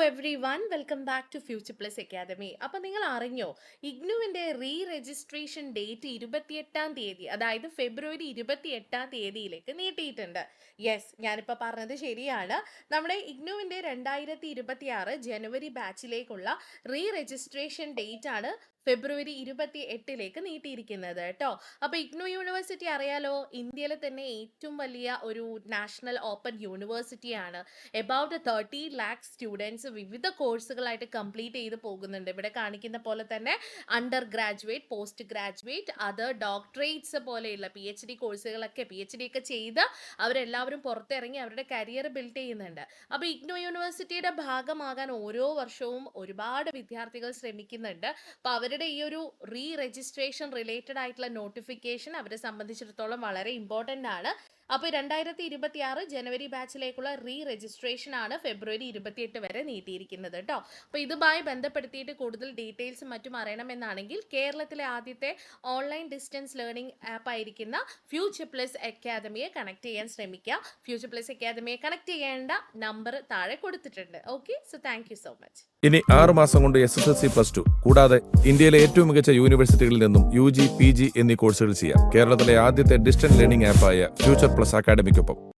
Every one welcome back to Future Plus Academy. അപ്പം നിങ്ങൾ അറിഞ്ഞോ, ഇഗ്നുവിൻ്റെ രജിസ്ട്രേഷൻ ഡേറ്റ് 28-ാം തീയതി, അതായത് ഫെബ്രുവരി 28-ാം തീയതിയിലേക്ക് നീട്ടിയിട്ടുണ്ട്. യെസ്, ഞാനിപ്പോൾ പറഞ്ഞത് ശരിയാണ്. നമ്മുടെ ഇഗ്നുവിൻ്റെ 2026 ജനുവരി ബാച്ചിലേക്കുള്ള രജിസ്ട്രേഷൻ ഡേറ്റ് ആണ് ഫെബ്രുവരി 28ലേക്ക് നീട്ടിയിരിക്കുന്നത് കേട്ടോ. അപ്പോൾ ഇഗ്നു യൂണിവേഴ്സിറ്റി അറിയാലോ, ഇന്ത്യയിലെ തന്നെ ഏറ്റവും വലിയ ഒരു നാഷണൽ ഓപ്പൺ യൂണിവേഴ്സിറ്റിയാണ്. എബൌട്ട് 30 ലാക്ക് സ്റ്റുഡൻസ് വിവിധ കോഴ്സുകളായിട്ട് കംപ്ലീറ്റ് ചെയ്ത് പോകുന്നുണ്ട്. ഇവിടെ കാണിക്കുന്ന പോലെ തന്നെ undergraduate, postgraduate, other doctorates പോലെയുള്ള PhD കോഴ്സുകളൊക്കെ PhD ഒക്കെ ചെയ്ത് അവരെല്ലാവരും പുറത്തിറങ്ങി അവരുടെ കരിയർ ബിൽഡ് ചെയ്യുന്നുണ്ട്. അപ്പോൾ ഇഗ്നു യൂണിവേഴ്സിറ്റിയുടെ ഭാഗമാകാൻ ഓരോ വർഷവും ഒരുപാട് വിദ്യാർത്ഥികൾ ശ്രമിക്കുന്നുണ്ട്. അപ്പോൾ അവരുടെ ഈ ഒരു രജിസ്ട്രേഷൻ റിലേറ്റഡ് ആയിട്ടുള്ള നോട്ടിഫിക്കേഷൻ അവരെ സംബന്ധിച്ചിടത്തോളം വളരെ ഇമ്പോർട്ടൻ്റ് ആണ്. അപ്പോൾ 2026 ജനുവരി ബാച്ചിലേക്കുള്ള രജിസ്ട്രേഷൻ ആണ് ഫെബ്രുവരി 28 വരെ നീട്ടിയിരിക്കുന്നത് കേട്ടോ. അപ്പോൾ ഇതുമായി ബന്ധപ്പെടുത്തിയിട്ട് കൂടുതൽ ഡീറ്റെയിൽസും മറ്റും അറിയണമെന്നാണെങ്കിൽ കേരളത്തിലെ ആദ്യത്തെ ഓൺലൈൻ ഡിസ്റ്റൻസ് ലേണിംഗ് ആപ്പ് ആയിരിക്കുന്ന ഫ്യൂച്ചർ പ്ലസ് അക്കാദമിയെ കണക്ട് ചെയ്യാൻ ശ്രമിക്കുക. ഫ്യൂച്ചർ പ്ലസ് അക്കാദമിയെ കണക്ട് ചെയ്യേണ്ട നമ്പർ താഴെ കൊടുത്തിട്ടുണ്ട്. Okay, so thank you so much. ഇനി 6 മാസം കൊണ്ട് SSLC+2 കൂടാതെ ഇന്ത്യയിലെ ഏറ്റവും മികച്ച യൂണിവേഴ്സിറ്റികളിൽ നിന്നും UG, PG എന്നീ കോഴ്സുകൾ ചെയ്യാം. കേരളത്തിലെ ആദ്യത്തെ ഡിസ്റ്റൻസ് ലേണിംഗ് ആപ്പായ ഫ്യൂച്ചർ പ്ലസ് അക്കാദമിക്കൊപ്പം.